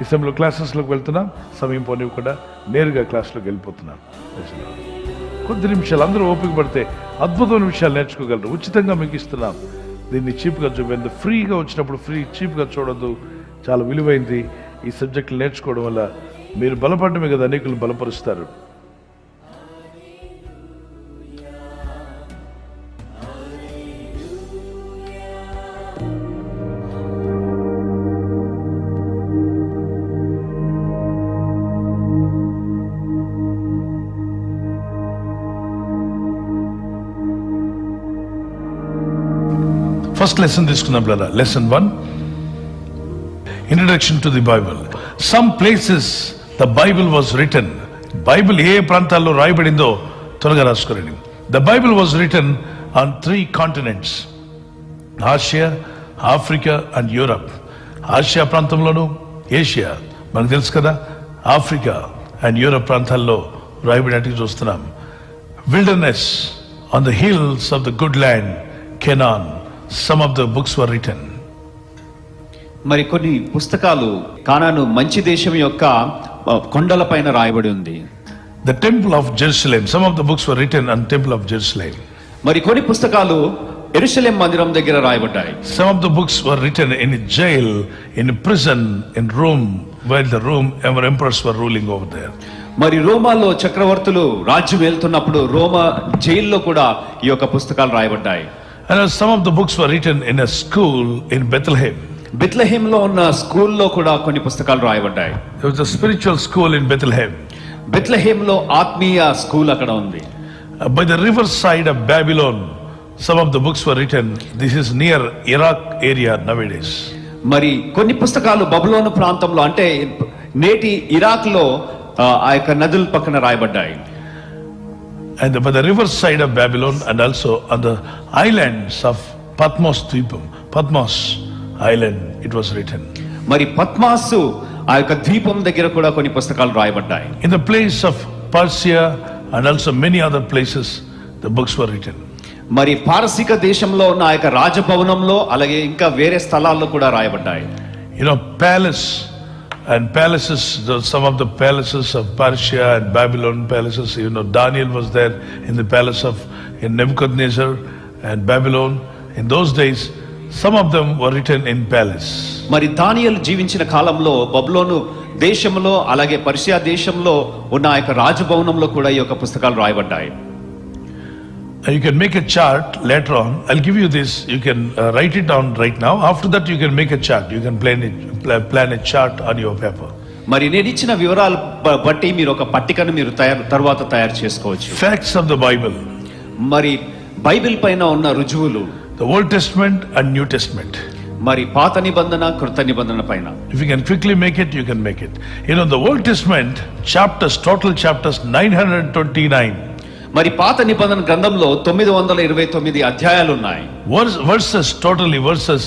ఈ సమయంలో క్లాసెస్లోకి వెళ్తున్నాం, సమయం పోనివ్వకుండా నేరుగా క్లాస్లోకి వెళ్ళిపోతున్నాం. కొద్ది నిమిషాలు అందరూ ఓపిక పడితే అద్భుతమైన విషయాలు నేర్చుకోగలరు. ఉచితంగా మీకు ఇస్తున్నాం. దీన్ని చీప్గా చూపేది, ఫ్రీగా వచ్చినప్పుడు చీప్గా చూడొద్దు. చాలా విలువైంది. ఈ సబ్జెక్టులు నేర్చుకోవడం వల్ల మీరు బలపడమే కదా అనేకులు బలపరుస్తారు. ఫస్ట్ లెసన్ తీసుకుందాం brother. Lesson 1, introduction to the Bible. Some places the Bible was written. Bible ఏ ప్రాంతాల్లో రాయబడిందో త్వరగా రాసుకోరండి. The Bible was written on 3 continents, Asia, Africa and Europe. Asia ప్రాంతంలోను, ఏషియా మనకు తెలుసు కదా, ఆఫ్రికా అండ్ యూరప్ ప్రాంతాల్లో రాయబడినట్టు చూస్తున్నాం. Wilderness on the hills of the good land Canaan, some of the books were written. మరి కొన్ని పుస్తకాలు కానాను మంచి దేశం యొక్క కొండల పైన రాయబడి ఉంది. The temple of Jerusalem, some of the books were written on temple of Jerusalem. మరి కొన్ని పుస్తకాలు యెరూషలేం మందిరం దగ్గర రాయబడ్డాయి. Some of the books were written in a jail, in a prison in Rome, while the Rome emperors were ruling over there. మరి రోమాలో చక్రవర్తులు రాజ్యం వెళ్తున్నప్పుడు రోమా జైల్లో కూడా ఈ యొక్క పుస్తకాలు రాయబడ్డాయి. And some of the books were written in a school in Bethlehem. బెత్లెహేంలో ఉన్న స్కూల్లో కూడా కొన్ని పుస్తకాలు రాయబడ్డాయి. There was a spiritual school in Bethlehem. బెత్లెహేంలో ఆత్మీయ స్కూల్ అక్కడ ఉంది. By the river side of Babylon, some of the books were written. This is near Iraq area nowadays. మరి కొన్ని పుస్తకాలు బబులోను ప్రాంతంలో, అంటే నేటి ఇరాక్ లో ఆ యొక్క నదుల పక్కన రాయబడ్డాయి. And by the river side of Babylon, and also on the islands of Patmos Dweepam, Patmos island, it was written. మరి పద్మాసు ఆ యొక్క ద్వీపం దగ్గర కూడా కొన్ని పుస్తకాలు రాయబడ్డాయి. In the place of Persia and also many other places, the books were written. మరి పారసీక దేశంలో ఉన్న ఆ యొక్క రాజభవనంలో, అలాగే ఇంకా వేరే స్థలాల్లో కూడా రాయబడ్డాయి. You know, palace and palaces, some of the palaces of Persia and Babylon palaces, you know, Daniel was there in the palace of Nebuchadnezzar and Babylon. In those days, some of them were written in palace. మరి దానియేలు జీవించిన కాలంలో బబులోను దేశంలో, అలాగే Persia దేశంలో ఉన్న ఆ యొక్క రాజభవనంలో కూడా ఈ యొక్క పుస్తకాలు రాయబడ్డాయి. You can make a chart later on. I'll give you this. You can write it down right now. After that, you can make a chart. You can plan a chart on your paper. మరి నేను ఇచ్చిన వివరాలు బట్టి మీరు ఒక పట్టికను మీరు తర్వాత తయారు చేసుకోవచ్చు. Facts of the Bible. మరి బైబిల్ పైన ఉన్న రుజువులు, The Old Testament and New Testament. మరి పాత నిబంధన, కృత నిబంధన పైన. If you can quickly make it, you can make it. You know, the Old Testament chapters, total chapters 929. మరి పాత నిబంధన గ్రంథంలో 929 అధ్యాయాలు ఉన్నాయి. Verses, totally verses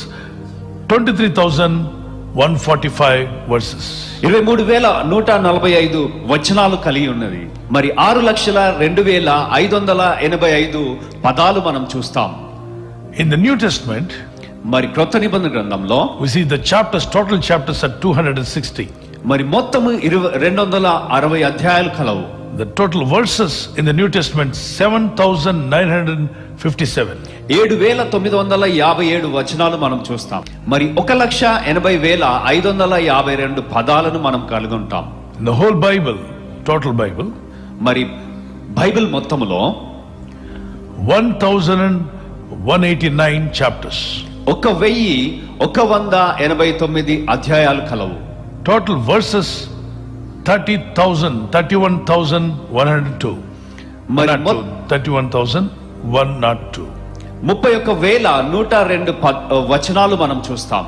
23,145 verses. 23,145 వచనాలు కలిగి ఉన్నది. మరి 6,02,585 పదాలు మనం చూస్తాం. In the New Testament, మరి క్రొత్త నిబంధన గ్రంథంలో we see the chapters, total chapters are 260. మరి మొత్తం 260 అధ్యాయాలు కలవు. The total verses in the New Testament 7,957. 7,957 వచనాలు మనం చూస్తాం. మరి 1,80,552 పదాలను మనం కలిగి ఉంటాం. The whole Bible, total Bible, మరి బైబిల్ మొత్తములో 1,189 chapters. 1,189 అధ్యాయాలు కలవు. Total verses 31,102. మరి 31,102. 31,102 వచనాలు మనం చూస్తాం.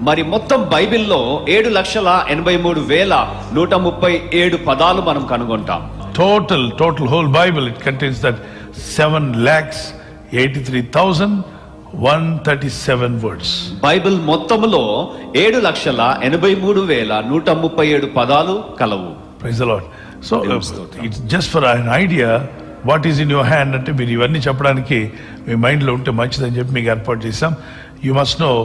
మరి మొత్తం బైబిల్లో 7,83,137 పదాలు మనం కనుగొంటాం. Total whole Bible, it contains that 7,83,137 words. Bible మొత్తములో 7,83,137 పదాలు కలవు. Praise the Lord. So it's just for an idea what is in your hand అంటే మీరు ఇవన్నీ చెప్పడానికి మీ మైండ్లో ఉంటే మంచిదని చెప్పి మీకు ఏర్పాటు చేశాం. You must know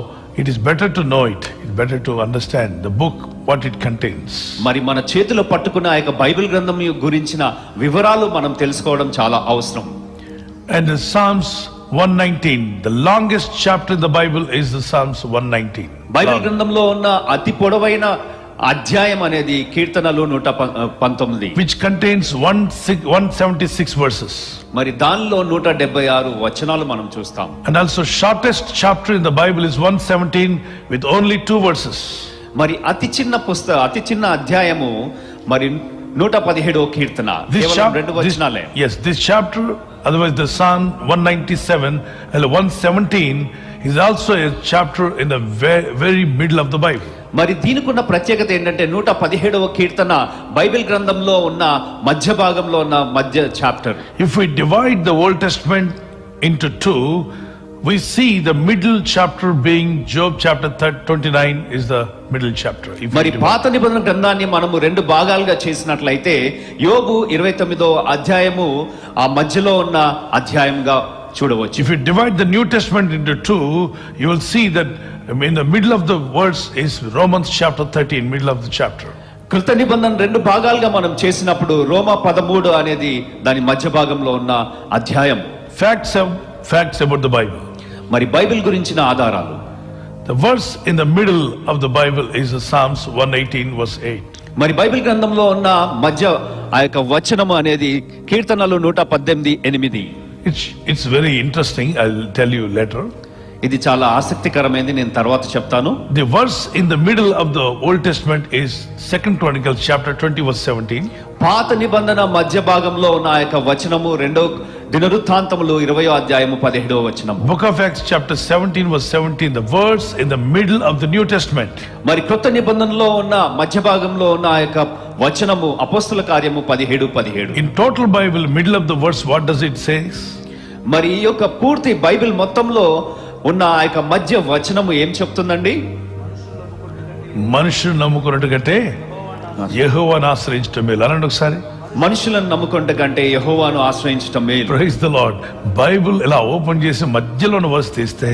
It is better to know it. It's better to understand the book, what it contains. మరి మన చేతిలో పట్టుకున్న ఆ యొక్క బైబిల్ గ్రంథం గురించిన వివరాలు మనం తెలుసుకోవడం చాలా అవసరం. And the Psalms 119, the longest chapter in the Bible is the Psalms 119. Bible గ్రంథంలో ఉన్న అతి పొడవైన అధ్యాయం అనేది కీర్తనలు 119, which contains 176 verses. మరి దానిలో 176 వచనాలు మనం చూస్తాం. And also shortest chapter in the Bible is 117 with only 2 verses. మరి అతి చిన్న అధ్యాయము మరి 117వ కీర్తన కేవలం 2 వచనాలే. Yes, this chapter, otherwise the Psalm 197 and 117 is also a chapter in the very middle of the Bible. మరి దీనికున్న ప్రత్యేకత ఏంటంటే 117వ కీర్తన బైబిల్ గ్రంథంలో ఉన్న మధ్య భాగంలో ఉన్న మధ్య chapter. If we divide the Old Testament into 2, we see the middle chapter being Job chapter 29 is the middle chapter. మరి పాత నిబంధన గ్రంథాన్ని మనము 2 భాగాలుగా చేసినట్లయితే యోబు 29వ అధ్యాయము ఆ మధ్యలో ఉన్న అధ్యాయంగా చూడవచ్చు. If you divide the New Testament into 2, you will see that in the middle of the verse is Romans chapter 13, middle of the chapter. కృత నిబంధన 2 భాగాలుగా మనం చేసినప్పుడు రోమా 13 అనేది దాని మధ్య భాగంలో ఉన్న అధ్యాయం. Facts about the Bible. మరి బైబిల్ గురించిన ఆధారాలు. The verse in the middle of the Bible is the Psalms 118 verse 8. మరి బైబిల్ గ్రంథంలో ఉన్న మధ్య ఆ యొక్క వచనము అనేది కీర్తనలు 118:8. It's very interesting. I'll tell you later. ఇది చాలా ఆసక్తికరమైనది, నేను తర్వాత చెప్తాను. The verse in the middle of the Old Testament is 2 Chronicles chapter 20 verse 17. పాత నిబంధన మధ్య భాగంలో ఉన్న ఆ యొక్క వచనము 2 దినవృత్తాంతములు 20వ అధ్యాయము 17వ వచనం. Book of Acts chapter 17 verse 17, the verse in the middle of the New Testament. మరి కొత్త నిబంధనలో ఉన్న మధ్య భాగంలో ఉన్న ఆ యొక్క వచనము అపోస్తల కార్యము 17:17. In total Bible, middle of the verse, what does it say? మరి ఈ యొక్క పూర్తి బైబిల్ మొత్తంలో ఉన్న ఆ యొక్క మధ్య వచనము ఏం చెప్తుందండి? మనుషులు నమ్ముకున్నట్టు కంటే యెహోవాను ఆశ్రయించటం మేలు. అనండి ఒకసారి. మనుషులను నమ్ముకుంటే కంటే యెహోవాను ఆశ్రయించటం మేలు. Praise the Lord. బైబిల్ ఇలా ఓపెన్ చేసి మధ్యలో ఉన్న వర్స్ తీస్తే,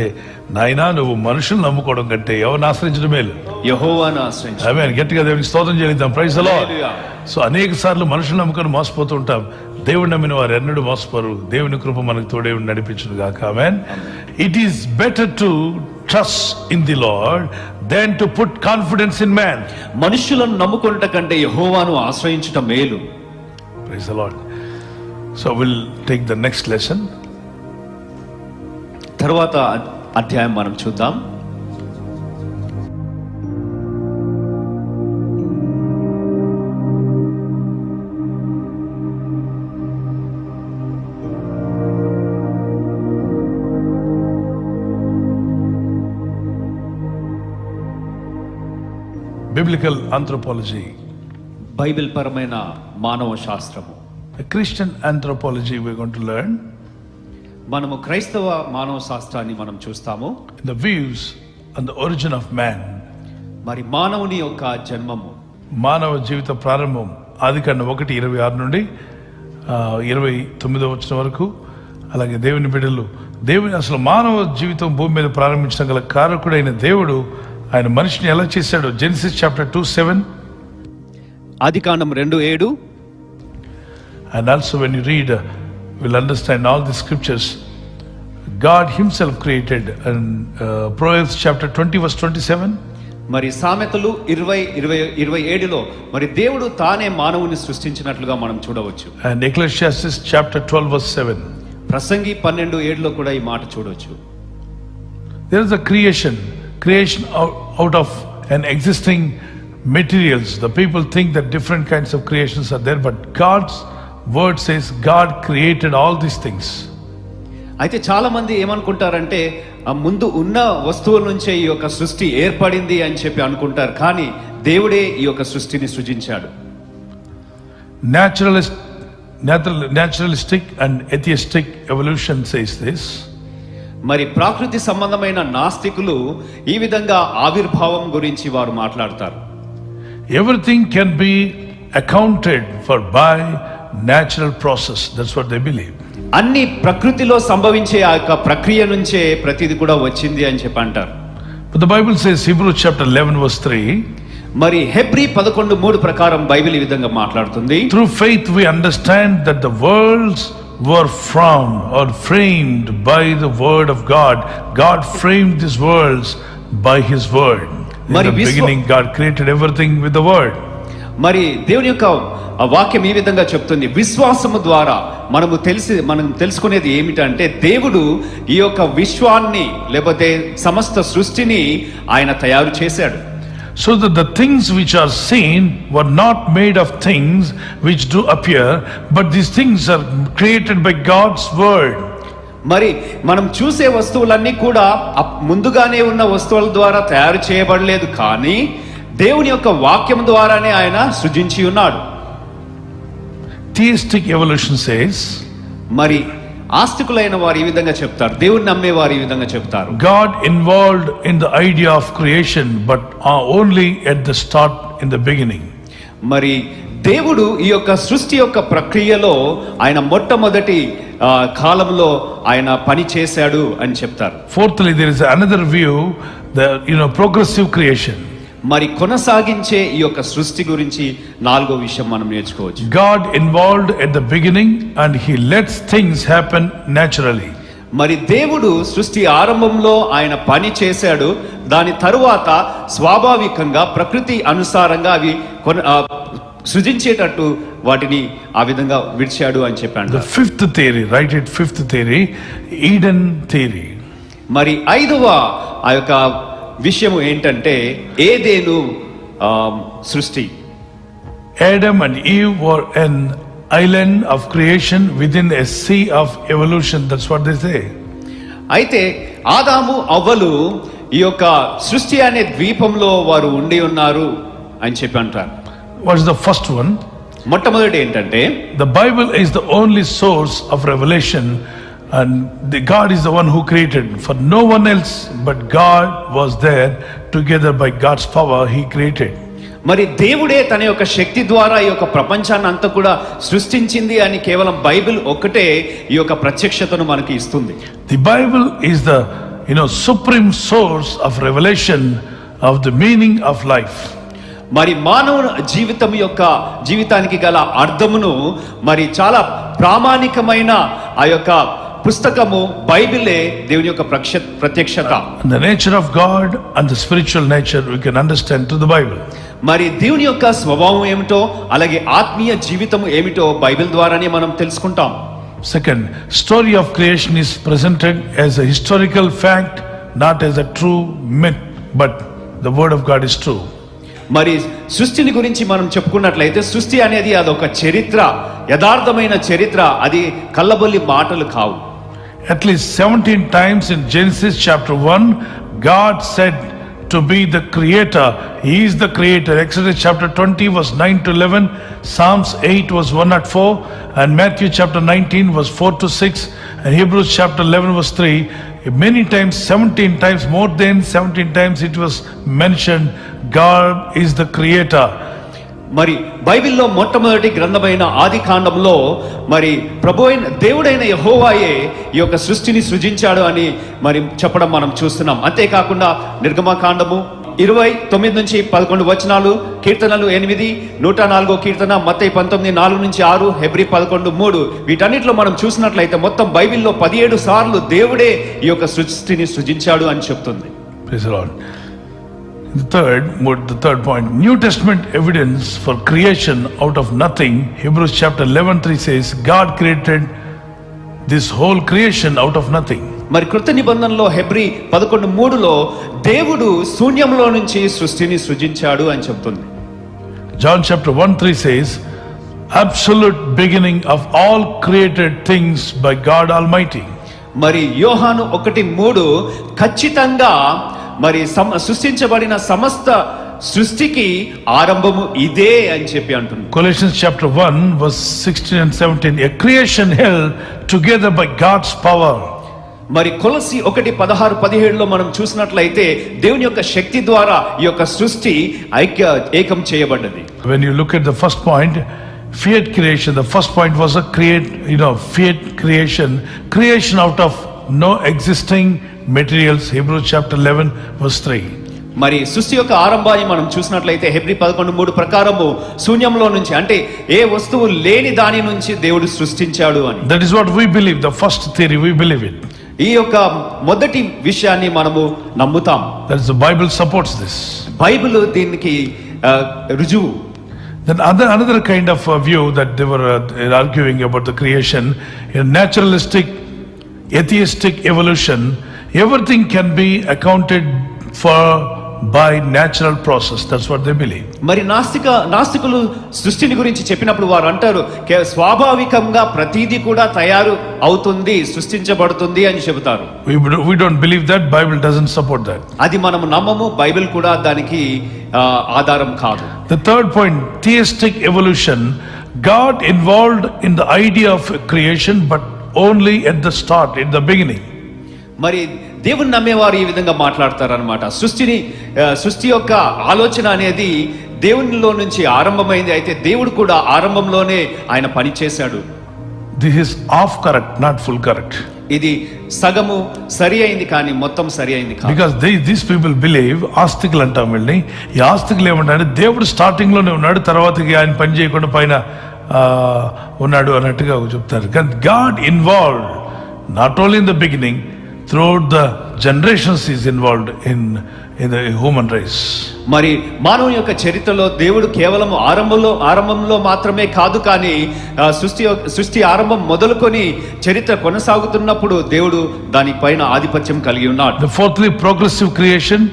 నాయనా నువ్వు మనుషులు నమ్ముకోవడం కంటే ఎవరిని ఆశ్రయించడం మేలు. యెహోవాను ఆశ్రయించు. ఆమేన్. గట్టిగా దేవునికి స్తోత్రం చెల్లిద్దాం. Praise the lord. సో అనేక సార్లు మనుషులు నమ్ముకొని మోసపోతూ ఉంటాం. దేవుడు నమ్మిన వారు ఎన్నడూ మోసపోరు. దేవుని కృప మనకు తోడే నడిపించును గాక. ఆమేన్. It is better to trust in the Lord than to put confidence in man. మనుషులను నమ్ముకొనుట కంటే యెహోవాను ఆశ్రయించుట మేలు. Praise the Lord. So we'll take the next lesson. తర్వాత అధ్యాయం మనం చూద్దాం. Biblical anthropology. బైబిల్ పరమైన మానవ శాస్త్రము. A Christian anthropology we're going to learn. మనము క్రైస్తవ మానవ శాస్త్రాన్ని మనం చూస్తాము. The views on the origin of man. మరి మానవుని యొక్క జన్మము, మానవ జీవిత ప్రారంభం ఆదికాండం 1:26 నుండి 29వ వచనం వరకు. అలాగే దేవుని బిడ్డలు, దేవుని అసలు మానవ జీవితం భూమి మీద ప్రారంభించడం గల కారకుడైన దేవుడు ఆయన మనిషిని ఎలా చేశాడు. Genesis chapter 2:7. Adikandam 2:7. And also when you read, we'll understand all the scriptures. God himself created. And Proverbs chapter 20 verse 27. మరి సామెతలు 20:27లో మరి దేవుడు తానే మానవుని సృష్టించినట్లుగా మనం చూడవచ్చు. And Ecclesiastes chapter 12 verse 7. ప్రసంగి 12:7లో కూడా ఈ మాట చూడవచ్చు. There is a creation out of an existing materials. The people think that different kinds of creations are there, but God's word says God created all these things. అయితే చాలా మంది ఏమనుకుంటారంటే ఆ ముందు ఉన్న వస్తువుల నుంచే ఈ యొక్క సృష్టి ఏర్పడింది అని చెప్పి అనుకుంటారు, కానీ దేవుడే ఈ యొక్క సృష్టిని సృజించాడు. Naturalistic and atheistic evolution says this. మరి ప్రకృతి సంబంధమైన నాస్తికులు ఈ విధంగా ఆవిర్భావం గురించి వారు మాట్లాడతారు. Everything can be accounted for by natural process. That's what they believe. అన్ని ప్రకృతిలో సంభవించే ఆ యొక్క ప్రక్రియ నుంచే ప్రతిది కూడా వచ్చింది అని చెప్పి అంటారు. But the Bible says, Hebrews chapter 11 verse 3, మరి హెబ్రీ 11:3 ప్రకారం బైబిల్ ఈ విధంగా మాట్లాడుతుంది. through faith we understand that the worlds were formed or framed by the word of God. God framed these worlds by his word. In the beginning God created everything with the word. మరి దేవుని యొక్క వాక్యం ఈ విధంగా చెప్తుంది, విశ్వాసము ద్వారా మనం తెలుసుకునేది ఏమిటంటే దేవుడు ఈ యొక్క విశ్వాన్ని లేకపోతే సమస్త సృష్టిని ఆయన తయారు చేశాడు. So that the things which are seen were not made of things which do appear, but these things are created by God's word. మరి మనం చూసే వస్తువులన్నీ కూడా ముందుగానే ఉన్న వస్తువుల ద్వారా తయారు చేయబడలేదు, కానీ దేవుని యొక్క వాక్యం ద్వారానే ఆయన సృజించి ఉన్నాడు. Theistic evolution says, మరి ఆస్తికులైన వారు ఈ విధంగా చెప్తారు, దేవుని నమ్మే వారు ఈ విధంగా చెప్తారు, God involved in the idea of creation but only at the start, in the beginning. మరి దేవుడు ఈ యొక్క సృష్టి యొక్క ప్రక్రియలో ఆయన మొట్టమొదటి కాలంలో ఆయన పని చేశాడు అని చెప్తారు. Fourthly, there is another view, the progressive creation. మరి కొనసాగించే ఈ యొక్క సృష్టి గురించి నాలుగో విషయం మనం నేర్చుకోవచ్చు. God involved at the beginning and he lets things happen naturally. మరి దేవుడు సృష్టి ఆరంభంలో ఆయన పని చేశాడు, దాని తరువాత స్వాభావికంగా ప్రకృతి అనుసారంగా అవి సృజించేటట్టు వాటిని ఆ విధంగా విడిచాడు అని చెప్పాడు. The fifth theory, write it, fifth theory, Eden theory. మరి ఐదవ ఆ యొక్క విషయం ఏంటంటే ఏదెను సృష్టి. Adam and Eve were an island of creation within a sea of evolution. That's what they say. అయితే ఆదాము అవ్వలు ఈ యొక్క సృష్టి అనే ద్వీపంలో వారు ఉండి ఉన్నారు అని చెప్పి అంటారు. What is the first one? మొట్టమొదటి ఏంటంటే the Bible is the only source of revelation and God is the one who created. For no one else but God was there. Together by God's power he created. మరి దేవుడే తన యొక్క శక్తి ద్వారా ఈ యొక్క ప్రపంచాన్ని అంతా కూడా సృష్టించింది అని కేవలం బైబిల్ ఒక్కటే ఈ యొక్క ప్రత్యక్షతను మనకి ఇస్తుంది. The Bible is the supreme source of revelation of the meaning of life. మరి మానవ జీవితానికి గల అర్థమును మరి చాలా ప్రామాణికమైన ఆ యొక్క పుస్తకము బైబిలే దేవుని యొక్క ప్రత్యక్షత. The nature of God and the spiritual nature we can understand through the Bible. మరి దేవుని యొక్క స్వభావం ఏమిటో అలాగే ఆత్మీయ జీవితం ఏమిటో బైబిల్ ద్వారానే మనం తెలుసుకుంటాం. Second, story of creation is presented as a historical fact, not as a true myth, but the word of God is true. మరి సృష్టిని గురించి మనం చెప్పుకున్నట్లయితే సృష్టి అనేది అదొక చరిత్ర, యథార్థమైన చరిత్ర, అది కల్లబొల్లి మాటలు కావు. At least 17 times in Genesis chapter 1, God said to be the creator. He is the creator. Exodus chapter 20 verse 9 to 11, Psalms 8 verse 104, and Matthew chapter 19 verse 4 to 6, and Hebrews chapter 11 verse 3. Many times, 17 times, more than 17 times it was mentioned, God is the creator. మరి బైబిల్లో మొట్టమొదటి గ్రంథమైన ఆది కాండంలో మరి దేవుడైన యెహోవాయే ఈ యొక్క సృష్టిని సృజించాడు అని మరి చెప్పడం మనం చూస్తున్నాం. అంతేకాకుండా నిర్గమకాండము 29 నుంచి 11 వచనాలు, కీర్తనలు 8, 104 కీర్తన, మత్తయి 19 4 నుంచి 6, హెబ్రీ 11 3, వీటన్నిటిలో మనం చూసినట్లయితే మొత్తం బైబిల్లో 17 సార్లు దేవుడే ఈ యొక్క సృష్టిని సృజించాడు అని చెప్తుంది. Praise the Lord. The third point, New Testament evidence for creation out of nothing. Hebrews chapter 11:3 says God created this whole creation out of nothing. మరి కృత నిబంధనలో హెబ్రీ 11:3లో దేవుడు శూన్యంలో నుంచి సృష్టిని సృజించాడు అని చెప్తుంది. John chapter 1:3 says absolute beginning of all created things by God Almighty. మరి యోహాను 1:3 ఖచ్చితంగా మరి సృష్టించబడిన సమస్త సృష్టికి ఆరంభము ఇదే అని చెప్పి అంటుంది. Colossians chapter 1 verse 16 and 17, a creation held together by God's power. మరి కొలసి 1:16-17లో మనం చూసినట్లయితే దేవుని యొక్క శక్తి ద్వారా ఈ యొక్క సృష్టి ఏకం చేయబడ్డది. When you look at the first point, fiat creation, the first point was a fiat creation out of no existing materials. Hebrews chapter 11 verse 3. మరి సృష్టి యొక్క ఆరంభాన్ని మనం చూసినట్లయితే హెబ్రీ 11:3 ప్రకారము శూన్యంలో నుంచి అంటే ఏ వస్తువు లేని దాని నుంచి దేవుడు సృష్టించాడు అని. That is what we believe, the first theory we believe in. ఈ యొక్క మొదటి విషయాన్ని మనము నమ్ముతాం. That is, the Bible supports this. Bible దీనికి రుజువు. Then another kind of view that they were arguing about the creation, in naturalistic, atheistic evolution, everything can be accounted for by natural process. That's what they believe. మరి నాస్తికులు సృష్టిని గురించి చెప్పినప్పుడు వారు అంటారు స్వాభావికంగా ప్రతిదీ కూడా తయారు అవుతుంది, సృష్టించబడుతుంది అని చెబుతారు. We don't believe that. Bible doesn't support that. అది మనం నమ్మము, బైబిల్ కూడా దానికి ఆధారం కాదు. The third point, theistic evolution. God involved in the idea of creation, but only at the start, in the beginning. మరి దేవుని నమ్మేవారు ఈ విధంగా మాట్లాడతారు అనమాట. సృష్టి యొక్క ఆలోచన అనేది దేవునిలో నుంచి ఆరంభమైంది, అయితే దేవుడు కూడా ఆరంభంలోనే ఆయన పని చేశాడు. This is half correct, not full correct. ఇది సగము సరి అయింది కానీ మొత్తం సరి అయింది కాదు. Because these people believe, ఆస్తికులు అంటాం వీళ్ళని, ఈ ఆస్తికులు ఏమంటారు, దేవుడు స్టార్టింగ్ లోనే ఉన్నాడు, తర్వాతకి ఆయన పని చేయకుండా పైన ఉన్నాడు అన్నట్టుగా చెప్తారు. God involved not only in the beginning, throughout the generations is involved in the human race. మరి మానవుని యొక్క చరిత్రలో దేవుడు కేవలం ఆరంభంలో మాత్రమే కాదు, కానీ సృష్టి ఆరంభం మొదలుకొని చరిత్ర కొనసాగుతున్నప్పుడు దేవుడు దానిపైన ఆధిపత్యం కలిగి ఉన్నాడు. The fourthly, progressive creation.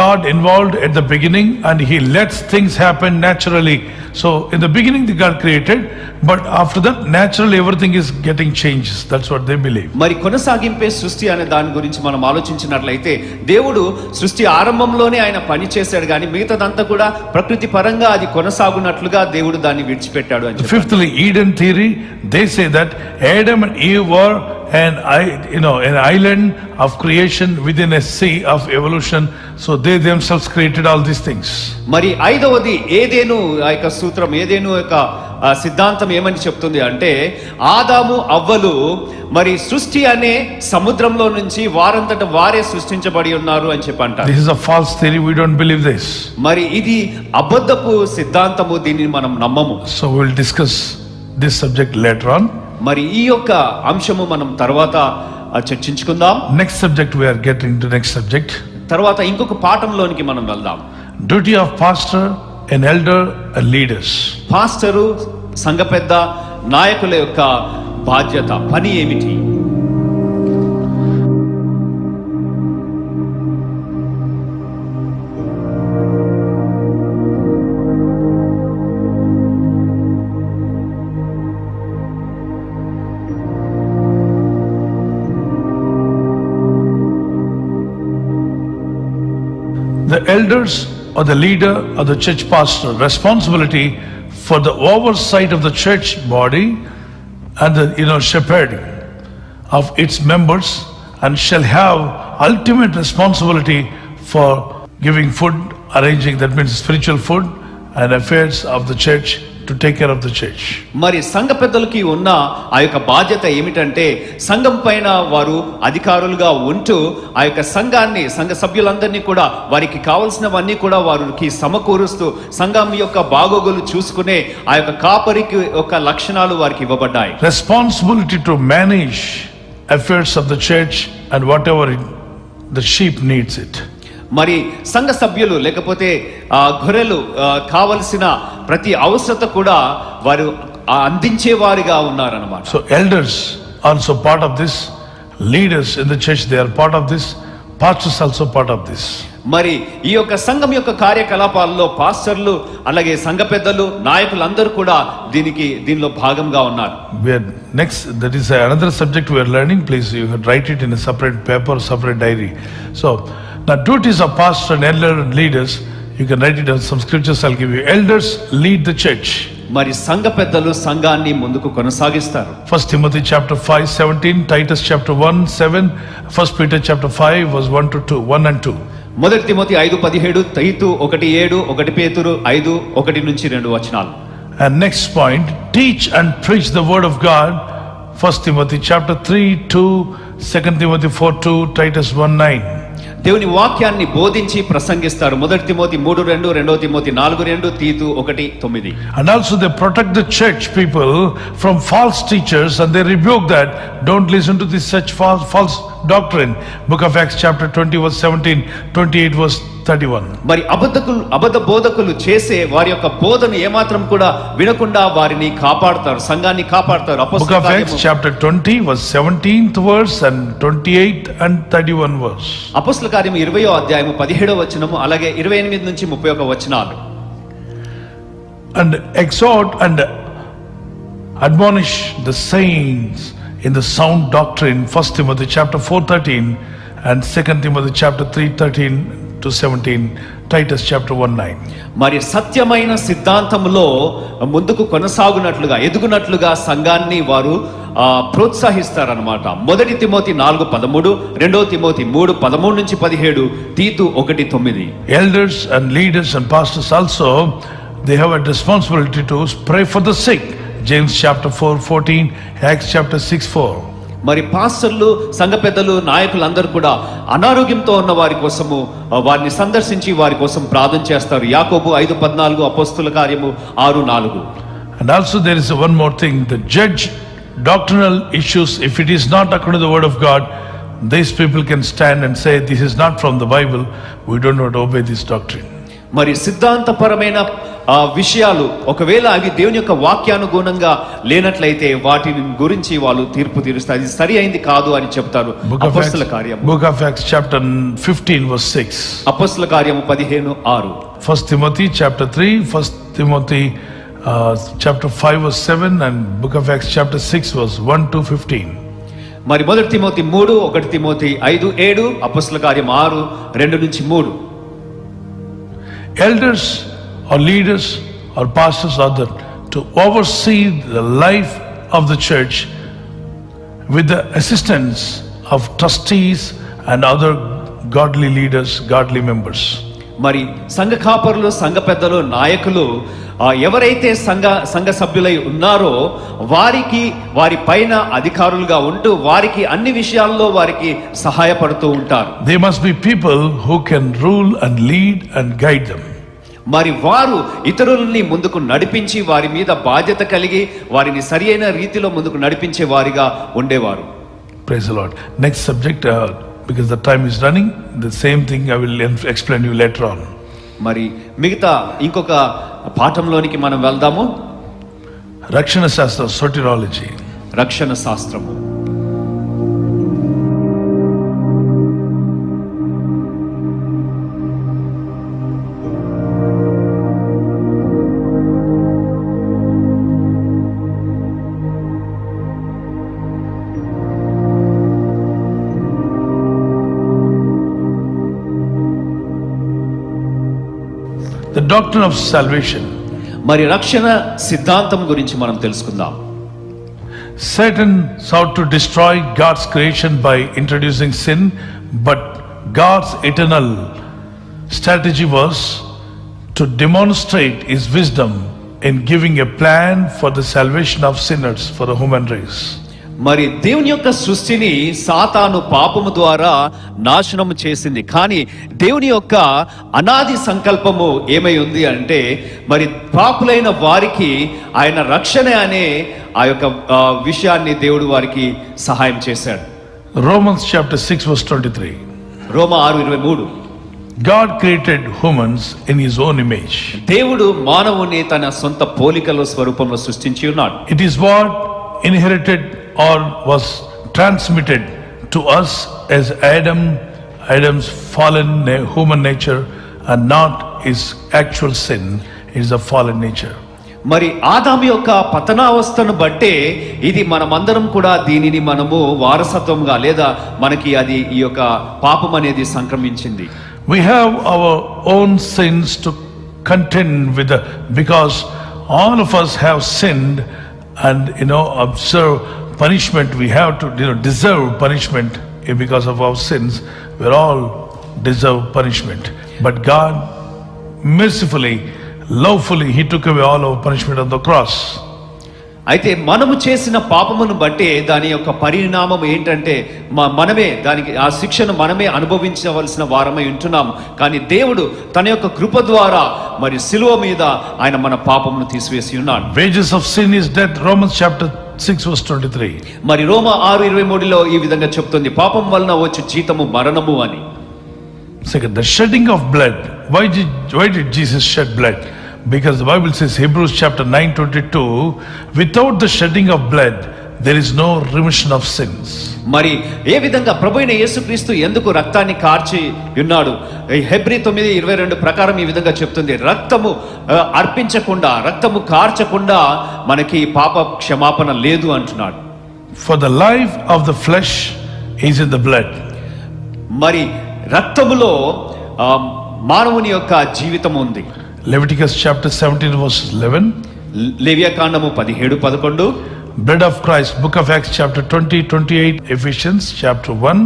God involved at the beginning and he lets things happen naturally. So in the beginning the God created, but after that naturally everything is getting changes. That's what they believe. మరి కొనసాగింపే సృష్టి అనే దాని గురించి మనం ఆలోచించినట్లయితే దేవుడు సృష్టి ఆరంభంలోనే ఆయన పని చేశాడు, కానీ మిగతాదంతా కూడా ప్రకృతి పరంగా అది కొనసాగునట్లుగా దేవుడు దాన్ని విడిచిపెట్టాడు అని చెప్పారు. Fifthly, Eden theory. They say that Adam and Eve were an island of creation within a sea of evolution. So they themselves created all these things. మరి ఐదవది ఏదేను ఆ యొక్క సూత్రం, ఏదేను యొక్క సిద్ధాంతం ఏమని చెప్తుంది అంటే ఆదాము అవ్వలు మరి సృష్టి అనే సముద్రంలో నుంచి వారంతట వారే సృష్టించబడి ఉన్నారు అని చెప్పి అంటారు. This is a false theory. We don't believe this. మరి ఇది అబద్ధపు సిద్ధాంతము, దీనిని మనం నమ్మము. So we will discuss this subject later on. మరి ఈ యొక్క అంశము మనం తర్వాత చర్చించుకుందాం. Next subject, we are getting to next subject. తర్వాత ఇంకొక పాఠంలోనికి మనం వెళ్దాం. Duty of pastor, an elder, and leaders. Pastor, సంఘ పెద్ద, నాయకుల యొక్క బాధ్యత, పని ఏమిటి? The elders or the leader or the church pastor responsibility for the oversight of the church body and the shepherding of its members, and shall have ultimate responsibility for giving food, arranging, that means spiritual food and affairs of the church, to take care of the church. మరి సంఘ పెద్దలకి ఉన్న ఆ యొక్క బాధ్యత ఏమిటంటే సంఘం పైన వారు అధికారులుగా ఉంటూ ఆ యొక్క సంఘ సభ్యులందరినీ కూడా వారికి కావలసినవన్నీ కూడా వారికి సమకూరుస్తూ సంఘం యొక్క బాగోగులు చూసుకునే ఆ యొక్క కాపరికి యొక్క లక్షణాలు వారికి ఇవ్వబడ్డాయి. Responsibility to manage affairs of the church and whatever the sheep needs it. మరి సంఘ సభ్యులు లేకపోతే గొర్రెలు కావలసిన ప్రతి అవసరత కూడా వారు అందించేవారిగా ఉన్నారన్నమాట. So elders also part of this, leaders in the church they are part of this, pastors also part of this. మరి ఈ యొక్క సంఘం యొక్క కార్యకలాపాల్లో పాస్టర్లు అలాగే సంఘ పెద్దలు నాయకులందరూ కూడా దీనిలో భాగంగా ఉన్నారు. Next, that is another subject we are learning. Please, you can write it in a separate paper, separate diary. So the duties of pastor and elder and leaders, you can write it down. Some scriptures I'll give you. Elders lead the church. మరి సంఘ పెద్దలు సంఘాన్ని ముందుకు కొనసాగిస్తారు. 1 Timothy chapter 5:17, Titus chapter 1:7, 1 Peter chapter 5 verse 1 and 2. మొదటి Timothy 5:17, తీతు 1:7, 1 పేతురు 5:1 నుంచి 2 వచనాలు. And next point, teach and preach the word of God. 1 Timothy chapter 3:2 2 Timothy 4:2, Titus 1:9. దేవుని వాక్యాన్ని బోధించి ప్రసంగిస్తారు. 1 తిమోతి 3:2, 2 తిమోతి 4:2, తీతు 1:9. And also they protect the church people from false teachers, and they rebuke that. Don't listen to this such false doctrine. Book of Acts chapter 20 verse 17, 28 verse 31. మరి అబద్ధ బోధకులు చేసే వారి యొక్క బోధను ఏమాత్రం కూడా వినకుండా వారిని కాపాడతారు, సంఘాన్ని కాపాడతారు. Book of Acts chapter 20 verse 17th verse and 28 and 31 verse. అపొస్తల కార్యము 20వ అధ్యాయము 17వ వచనము అలాగే 28 నుంచి 31 వచనాలు. And exhort and admonish the saints in the sound doctrine. 1 Timothy chapter 4:13 and 2 Timothy chapter 3:13 to 17, Titus chapter 1:9. మరి సత్యమైన సిద్ధాంతములో ముందుకు కొనసాగునట్లుగా ఎదుగునట్లుగా సంఘాన్ని వారు ప్రోత్సహిస్తారన్నమాట. 1 తిమోతి 4:13, 2 తిమోతి 3:13 నుంచి 17, తీతు 1:9. Elders and leaders and pastors also, they have a responsibility to pray for the sick. James chapter 4:14, Acts chapter 6:4. మరి పాస్టర్లు, సంఘ పెద్దలు, నాయకులందరూ కూడా అనారోగ్యంతో ఉన్న వారి కోసము వారిని సందర్శించి వారి కోసం ప్రార్థన చేస్తారు. యాకోబు 5:14, అపొస్తలుల కార్యము 6:4. And also there is one more thing, the judge doctrinal issues. If it is not according to the word of God, these people can stand and say this is not from the Bible, we do not obey this doctrine. మరి సిద్ధాంతపరమైన విషయాలు ఒకవేళ అవి దేవుని యొక్క వాక్యానుగుణంగా లేనట్లయితే వాటిని గురించి వాళ్ళు తీర్పు తీరుస్తారు, ఇది సరి అయింది కాదు అని చెప్తారు. అపొస్తలుల కార్యము Book of Acts chapter 15 verse 6. అపొస్తలుల కార్యము 15:6. 1 Timothy chapter 3, 1 Timothy chapter 5 verse 7 and Book of Acts chapter 6 verse 1 to 15. మరి 1 తిమోతి 3, 1 తిమోతి 5:7, అపొస్తలుల కార్యం 6, 2 నుంచి 3. Elders or leaders or pastors are there to oversee the life of the church with the assistance of trustees and other godly leaders, godly members. మరి సంఘ కాపరులు, సంఘ పెద్దలు, నాయకులు ఎవరైతే సంఘ సభ్యులై ఉన్నారో వారికి వారి పైన అధికారులుగా ఉంటూ వారికి అన్ని విషయాల్లో వారికి సహాయపడుతూ ఉంటారు. They must be people who can rule and lead and guide them. మరి వారు ఇతరులని ముందుకు నడిపించి వారి మీద బాధ్యత కలిగి వారిని సరియైన రీతిలో ముందుకు నడిపించే వారిగా ఉండేవారు. Praise the Lord. Next subject, because the time is running, the same thing I will explain you later on. మరి మిగతా ఇంకొక పాఠంలోనికి మనం వెళ్దాము. రక్షణ శాస్త్రం, soteriology. రక్షణ శాస్త్రము. The doctrine of salvation. మరి రక్షణ సిద్ధాంతం గురించి మనం తెలుసుకుందాం. Satan sought to destroy God's creation by introducing sin, but God's eternal strategy was to demonstrate his wisdom in giving a plan for the salvation of sinners for the human race. మరి దేవుని యొక్క సృష్టిని సాతాను పాపము ద్వారా నాశనము చేసింది. కానీ దేవుని యొక్క అనాది సంకల్పము ఏమై ఉంది అంటే మరి పాపులైన వారికి ఆయన రక్షణ అనే ఆ యొక్క విషయాన్ని దేవుడు వారికి సహాయం చేశాడు. Romans chapter 6 verse 23. Roma 6:23. God created humans in his own image. దేవుడు మానవుని తన సొంత పోలికలో స్వరూపంలో సృష్టించి ఉన్నాడు. It is what inherited or was transmitted to us as Adam's fallen human nature, and not his actual sin. It is a fallen nature. మరి ఆదాము యొక్క పతనావస్థను బట్టే ఇది మనమందరం కూడా దీనిని మనము వారసత్వంగా లేదా మనకి అది ఈ యొక్క పాపం అనేది సంక్రమించింది. We have our own sins to contend with, because all of us have sinned and observe punishment. We have to deserve punishment because of our sins. We all deserve punishment, but God mercifully, lovefully, he took away all our punishment on the cross. అయితే మనము చేసిన పాపమును బట్టి దాని యొక్క పరిణామం ఏంటంటే మనమే దానికి ఆ శిక్షను మనమే అనుభవించవలసిన వారమై ఉంటున్నాం. కానీ దేవుడు తన యొక్క కృప ద్వారా మరి సిలువ మీద ఆయన మన పాపమును తీసివేసి ఉన్నాడు. Wages of sin is death. Romans chapter 6 verse 23. మరి రోమా 6:23లో ఈ విధంగా చెప్తుంది, పాపం వలన వచ్చు జీతము మరణము అని. Second, the shedding of blood. Why did Jesus shed blood? Because the Bible says, Hebrews chapter 9:22, without the shedding of blood there is no remission of sins. మరి ఏ విధంగా ప్రభువైన యేసుక్రీస్తు ఎందుకు రక్తాన్ని కార్చి ఉన్నాడు? హెబ్రీ 9:22 ప్రకారం ఈ విధంగా చెప్తుంది, రక్తము అర్పించకుండా, రక్తము కార్చకుండా మనకి పాప క్షమాపణ లేదు అంటున్నాడు. For the life of the flesh is in the blood. మరి రక్తములో మానవుని యొక్క జీవితం ఉంది. Leviticus chapter 17 verse 11. లేవియాకాండము 17:11. Blood of Christ, book of Acts chapter 20-28, Ephesians chapter 1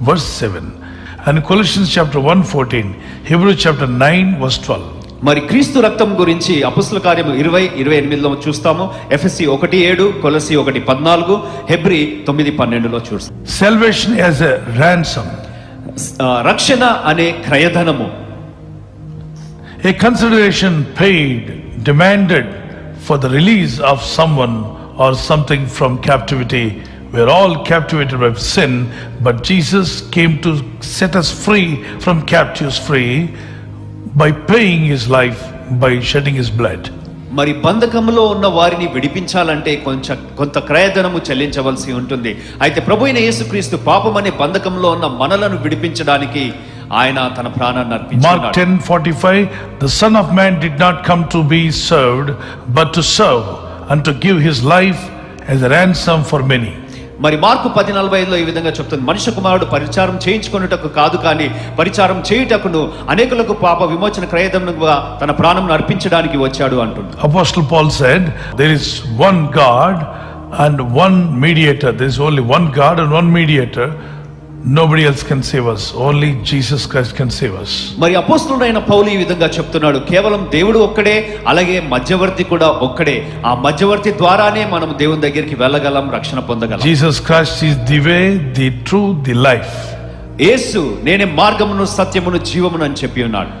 verse 7, and Colossians chapter 1:14, Hebrews chapter 9 verse 12. మరి క్రీస్తు రక్తం గురించి అపొస్తలుల కార్యము 20:28లో చూస్తాము. ఎఫెసీ 1:7, కొలస్సీ 1:14, హెబ్రీ 9:12లో చూస్తాం. Salvation as a ransom. రక్షణ అనే క్రయధనము, a consideration paid, demanded for the release of someone or something from captivity. We are all captivated by sin, but Jesus came to set us free from captives free by paying his life, by shedding his blood. మరి బంధకంలో ఉన్న వారిని విడిపించాలంటే కొంత క్రయధనము చెల్లించవలసి ఉంటుంది. అయితే ప్రభువైన యేసుక్రీస్తు పాపం అనే బంధకంలో ఉన్న మనలను విడిపించడానికి ఆయన తన ప్రాణాన్ని అర్పించాడు. Mark 10:45, the Son of Man did not come to be served, but to serve and to give his life as a ransom for many. మరి మార్కు 10:45లో ఈ విధంగా చెప్తుంది, మనుష్య కుమారుడు పరిచారం చేయించుకొనుటకు కాదు, కానీ పరిచారం చేయుటకును అనేకులకు పాప విమోచన క్రయధనముగా తన ప్రాణంను అర్పించడానికి వచ్చాడు అంటుంది. Apostle Paul said, there is one God and one mediator. There is only one God and one mediator. Nobody else can save us. Only Jesus Christ can save us. మరి అపోస్తలుడైన పౌలు ఈ విధంగా చెప్తున్నాడు, కేవలం దేవుడు ఒక్కడే, అలాగే మధ్యవర్తి కూడా ఒక్కడే. ఆ మధ్యవర్తి ద్వారానే మనం దేవుని దగ్గరికి వెళ్ళగలం, రక్షణ పొందగలం. Jesus Christ is the way, the truth, the life. యేసు నేనే మార్గమును, సత్యమును, జీవమును అని చెప్పి ఉన్నాడు.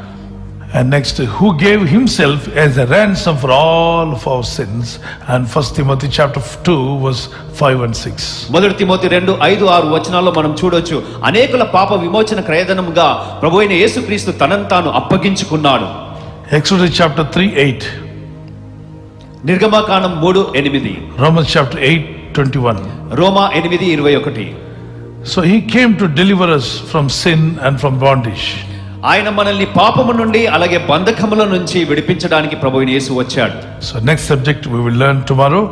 And next, who gave himself as a ransom for all of our sins, and 1 Timothy chapter 2 verse 5 and 6. మొదటి తిమోతి 2:5-6 వచనాల్లో మనం చూడొచ్చు, అనేకుల పాప విమోచన క్రయధనముగా ప్రభువైన యేసుక్రీస్తు తనను తాను అప్పగించుకున్నాడు. Exodus chapter 3:8. నిర్గమకాండం 3:8. Romans chapter 8:21. Roma 8:21. So he came to deliver us from sin and from bondage. ఆయన మనల్ని పాపము నుండి అలాగే బంధకముల నుంచి విడిపించడానికి ప్రభువైన యేసు వచ్చాడు. So next subject we will learn tomorrow.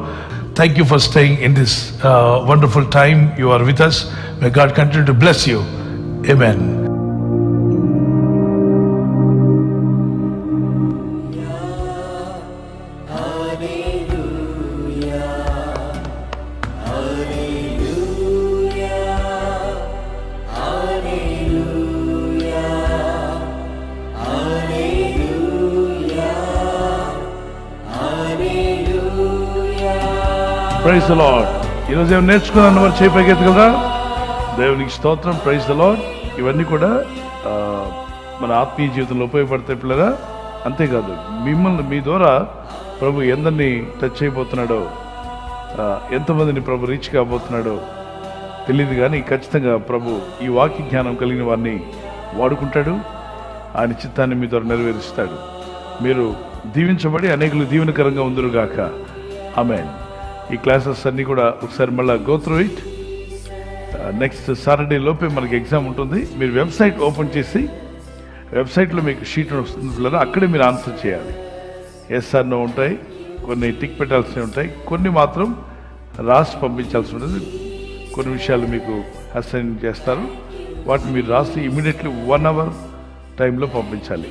Thank you for staying in this wonderful time you are with us. May God continue to bless you. Amen. Praise the Lord. ఈరోజు ఏమైనా నేర్చుకున్నాను మరి చేపగెత్తగలరా? దేవునికి స్తోత్రం. Praise the Lord. ఇవన్నీ కూడా మన ఆత్మీయ జీవితంలో ఉపయోగపడతాయి పిల్లరా. అంతేకాదు, మిమ్మల్ని మీ ద్వారా ప్రభు ఎందరిని టచ్ అయిపోతున్నాడో, ఎంతమందిని ప్రభు రీచ్ కాబోతున్నాడో తెలియదు, కానీ ఖచ్చితంగా ప్రభు ఈ వాక్య జ్ఞానం కలిగిన వారిని వాడుకుంటాడు. ఆయన చిత్తాన్ని మీ ద్వారా నెరవేరుస్తాడు. మీరు దీవించబడి అనేకులు దీవెనకరంగా ఉందురుగాక. ఆమేన్. ఈ క్లాసెస్ అన్నీ కూడా ఒకసారి మళ్ళీ go through it. Next Saturday లోపే మనకి ఎగ్జామ్ ఉంటుంది. మీరు వెబ్సైట్ ఓపెన్ చేసి వెబ్సైట్లో మీకు షీట్ వస్తుంది పిల్లలు, అక్కడే మీరు ఆన్సర్ చేయాలి. ఎస్ఆర్ నో ఉంటాయి, కొన్ని టిక్ పెట్టాల్సినవి ఉంటాయి, కొన్ని మాత్రం రాసి పంపించాల్సి ఉంటుంది. కొన్ని విషయాలు మీకు అసైన్ చేస్తారు, వాటిని మీరు రాసి ఇమీడియట్లీ 1 hour టైంలో పంపించాలి.